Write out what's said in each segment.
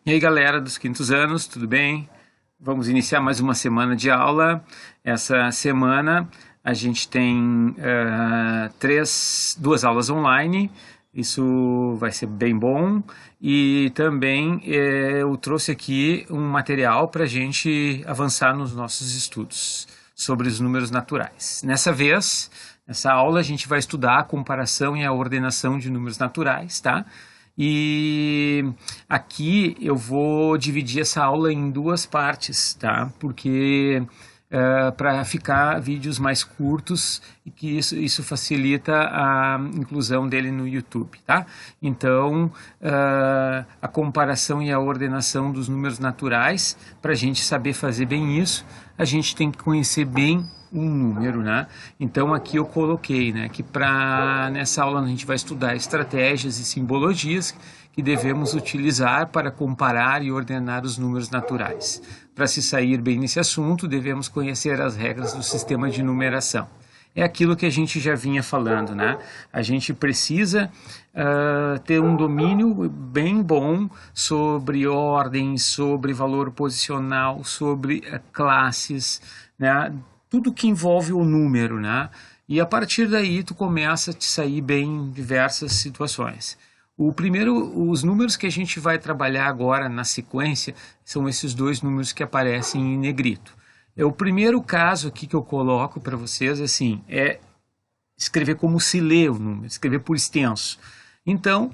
E aí, galera dos quintos anos, tudo bem? Vamos iniciar mais uma semana de aula. Essa semana a gente tem duas aulas online. Isso vai ser bem bom. E também eu trouxe aqui um material para a gente avançar nos nossos estudos sobre os números naturais. Nessa aula, a gente vai estudar a comparação e a ordenação de números naturais, tá? E aqui eu vou dividir essa aula em duas partes, tá? Porque para ficar vídeos mais curtos e que isso facilita a inclusão dele no YouTube, tá? Então, a comparação e a ordenação dos números naturais, para a gente saber fazer bem isso, a gente tem que conhecer bem um número, né? Então aqui eu coloquei, né, que nessa aula a gente vai estudar estratégias e simbologias que devemos utilizar para comparar e ordenar os números naturais. Para se sair bem nesse assunto, devemos conhecer as regras do sistema de numeração. É aquilo que a gente já vinha falando, né? A gente precisa ter um domínio bem bom sobre ordem, sobre valor posicional, sobre classes, né? Tudo que envolve o número, né? E a partir daí tu começa a te sair bem em diversas situações. Os números que a gente vai trabalhar agora na sequência são esses dois números que aparecem em negrito. O primeiro caso aqui que eu coloco para vocês assim, é escrever como se lê o número, escrever por extenso. Então,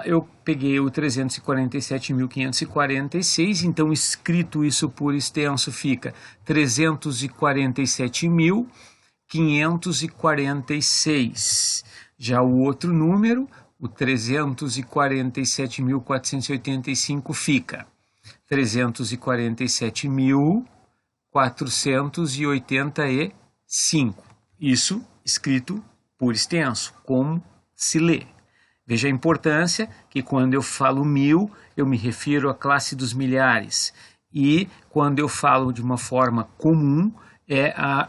eu peguei o 347.546, então escrito isso por extenso fica 347.546. Já o outro número, o 347.485 fica 347.485. Isso escrito por extenso, como se lê. Veja a importância que quando eu falo mil, eu me refiro à classe dos milhares. E quando eu falo de uma forma comum, é a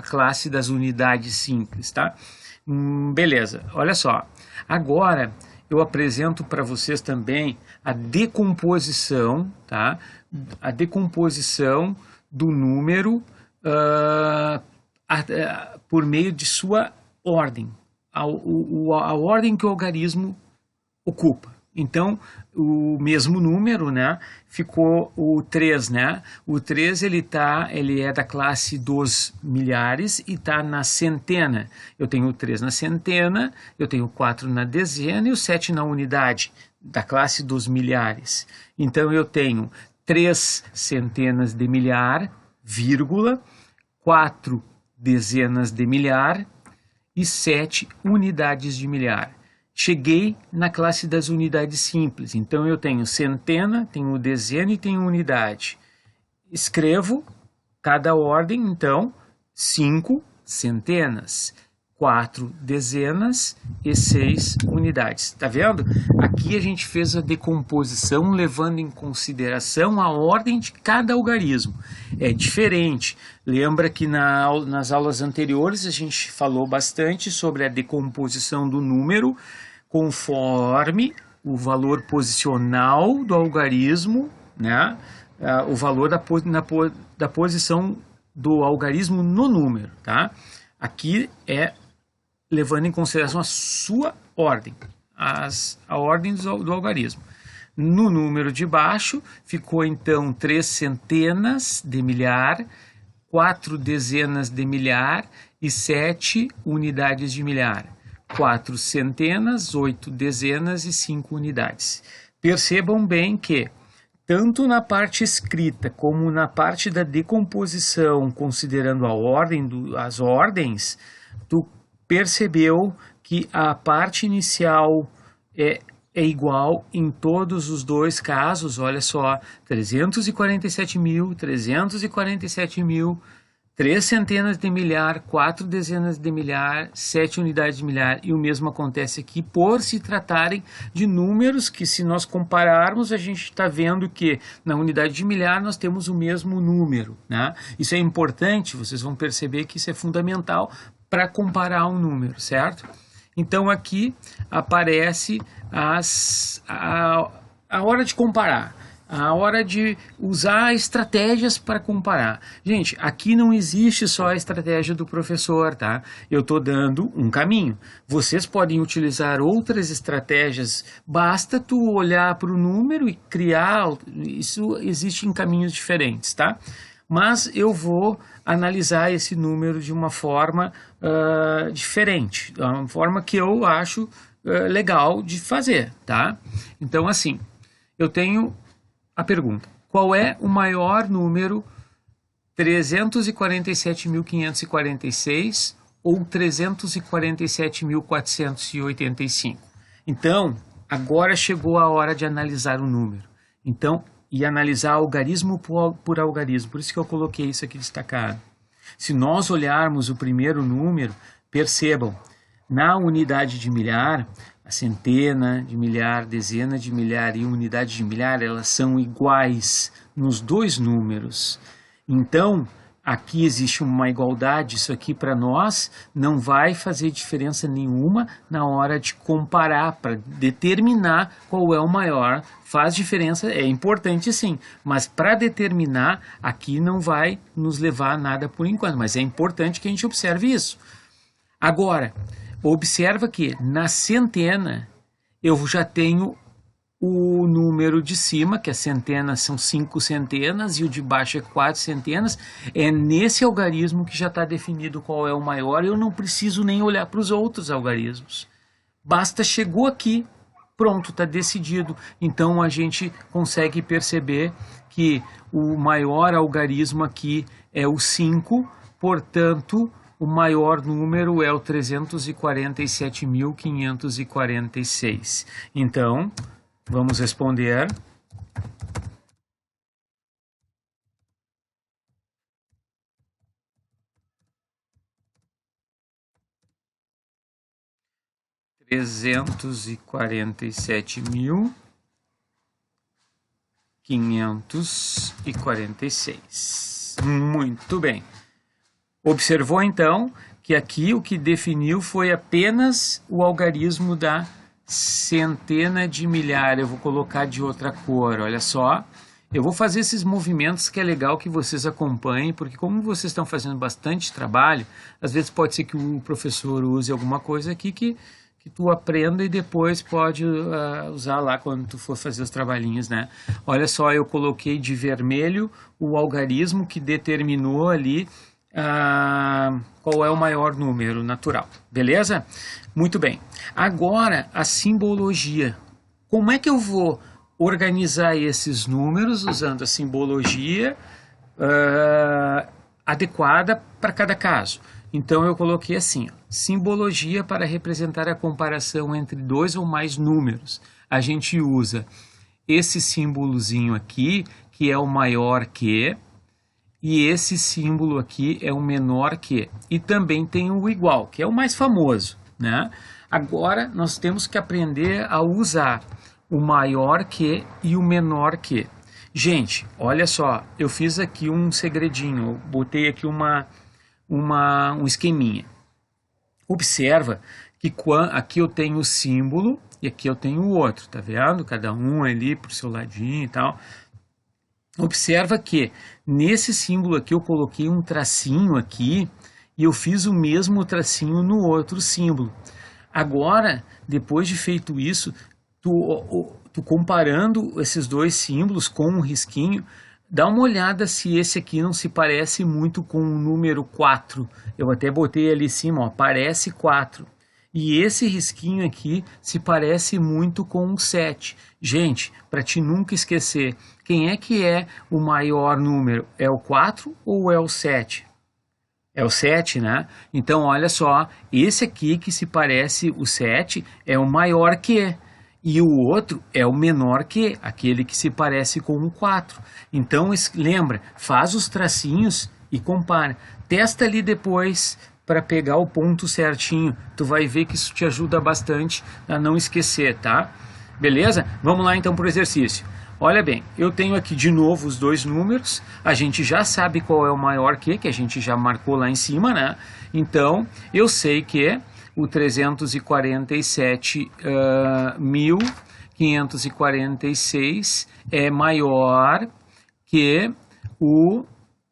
classe das unidades simples, tá? Beleza, olha só. Agora eu apresento para vocês também a decomposição, tá? A decomposição do número por meio de sua ordem. A ordem que o algarismo ocupa. Então, o mesmo número, né, ficou o 3, né? O 3 ele é da classe dos milhares e está na centena. Eu tenho o 3 na centena, eu tenho o 4 na dezena e o 7 na unidade, da classe dos milhares. Então, eu tenho 3 centenas de milhar, vírgula, 4 dezenas de milhar e 7 unidades de milhar. Cheguei na classe das unidades simples, então eu tenho centena, tenho dezena e tenho unidade. Escrevo cada ordem, então, 5 centenas, 4 dezenas e 6 unidades. Tá vendo? Aqui a gente fez a decomposição levando em consideração a ordem de cada algarismo. É diferente. Lembra que nas aulas anteriores a gente falou bastante sobre a decomposição do número conforme o valor posicional do algarismo, né? O valor da posição do algarismo no número, tá? Aqui é levando em consideração a sua ordem, a ordem do algarismo. No número de baixo ficou então 3 centenas de milhar, 4 dezenas de milhar e 7 unidades de milhar. 4 centenas, 8 dezenas e 5 unidades. Percebam bem que, tanto na parte escrita como na parte da decomposição, considerando as ordens, tu percebeu que a parte inicial é igual em todos os dois casos. Olha só, 347.000, 347.000, 3 centenas de milhar, 4 dezenas de milhar, 7 unidades de milhar, e o mesmo acontece aqui por se tratarem de números que, se nós compararmos, a gente está vendo que na unidade de milhar nós temos o mesmo número, né? Isso é importante, vocês vão perceber que isso é fundamental para comparar um número, certo? Então aqui aparece a hora de comparar, a hora de usar estratégias para comparar. Gente, aqui não existe só a estratégia do professor, tá? Eu estou dando um caminho. Vocês podem utilizar outras estratégias, basta tu olhar para o número e criar, isso existe em caminhos diferentes, tá? Mas eu vou analisar esse número de uma forma diferente, uma forma que eu acho legal de fazer, tá? Então, assim, eu tenho a pergunta: qual é o maior número, 347.546 ou 347.485? Então, agora chegou a hora de analisar o número. Então, e analisar algarismo por algarismo. Por isso que eu coloquei isso aqui destacado. Se nós olharmos o primeiro número, percebam, na unidade de milhar, a centena de milhar, dezena de milhar e unidade de milhar, elas são iguais nos dois números. Então, aqui existe uma igualdade, isso aqui para nós não vai fazer diferença nenhuma na hora de comparar, para determinar qual é o maior. Faz diferença, é importante sim, mas para determinar, aqui não vai nos levar a nada por enquanto, mas é importante que a gente observe isso. Agora, observa que na centena eu já tenho o número de cima, que a centena são 5 centenas e o de baixo é 4 centenas. É nesse algarismo que já está definido qual é o maior. Eu não preciso nem olhar para os outros algarismos. Basta, chegou aqui, pronto, está decidido. Então a gente consegue perceber que o maior algarismo aqui é o 5, portanto, o maior número é o 347.546. Então, vamos responder. $347.546. Muito bem. Observou então que aqui o que definiu foi apenas o algarismo da centena de milhar. Eu vou colocar de outra cor, olha só. Eu vou fazer esses movimentos que é legal que vocês acompanhem, porque como vocês estão fazendo bastante trabalho, às vezes pode ser que o professor use alguma coisa aqui que tu aprenda e depois pode usar lá quando tu for fazer os trabalhinhos, né? Olha só, eu coloquei de vermelho o algarismo que determinou ali qual é o maior número natural, beleza? Muito bem. Agora, a simbologia. Como é que eu vou organizar esses números usando a simbologia adequada para cada caso? Então, eu coloquei assim, ó, simbologia para representar a comparação entre dois ou mais números. A gente usa esse símbolozinho aqui, que é o maior que, e esse símbolo aqui é o menor que. E também tem o igual, que é o mais famoso, né? Agora, nós temos que aprender a usar o maior que e o menor que. Gente, olha só, eu fiz aqui um segredinho, eu botei aqui um esqueminha. Observa que aqui eu tenho o símbolo e aqui eu tenho o outro, tá vendo? Cada um ali pro seu ladinho e tal. Observa que nesse símbolo aqui eu coloquei um tracinho aqui e eu fiz o mesmo tracinho no outro símbolo. Agora, depois de feito isso, tu comparando esses dois símbolos com um risquinho, dá uma olhada se esse aqui não se parece muito com o número 4. Eu até botei ali em cima, ó, parece 4. E esse risquinho aqui se parece muito com o 7. Gente, para te nunca esquecer, quem é que é o maior número? É o 4 ou é o 7? É o 7, né? Então, olha só, esse aqui que se parece o 7 é o maior que. E o outro é o menor que, aquele que se parece com o 4. Então, lembra, faz os tracinhos e compara. Testa ali depois para pegar o ponto certinho. Tu vai ver que isso te ajuda bastante a não esquecer, tá? Beleza? Vamos lá então para o exercício. Olha bem, eu tenho aqui de novo os dois números. A gente já sabe qual é o maior que a gente já marcou lá em cima, né? Então, eu sei que o 347.546 546 é maior que o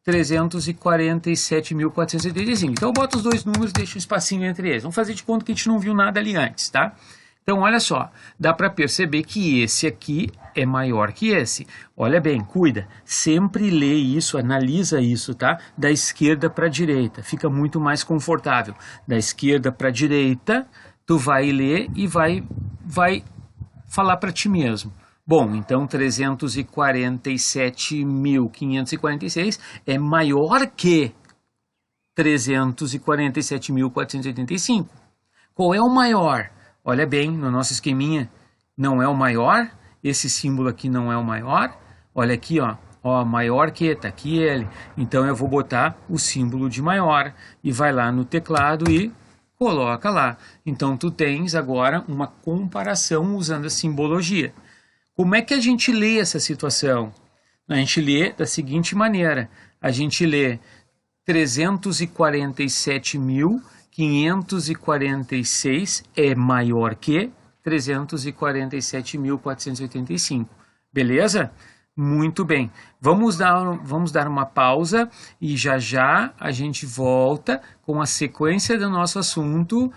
347.485. Então eu boto os dois números e deixo um espacinho entre eles. Vamos fazer de conta que a gente não viu nada ali antes, tá? Então olha só, dá para perceber que esse aqui é maior que esse. Olha bem, cuida, sempre lê isso, analisa isso, tá? Da esquerda para a direita, fica muito mais confortável. Da esquerda para a direita, tu vai ler e vai falar para ti mesmo. Bom, então 347.546 é maior que 347.485. Qual é o maior? Olha bem, no nosso esqueminha, não é o maior, esse símbolo aqui não é o maior. Olha aqui, ó, maior que, tá aqui ele. Então eu vou botar o símbolo de maior e vai lá no teclado e coloca lá. Então tu tens agora uma comparação usando a simbologia. Como é que a gente lê essa situação? A gente lê da seguinte maneira. A gente lê 347.546 é maior que 347.485. Beleza? Muito bem. Vamos dar uma pausa e já já a gente volta com a sequência do nosso assunto.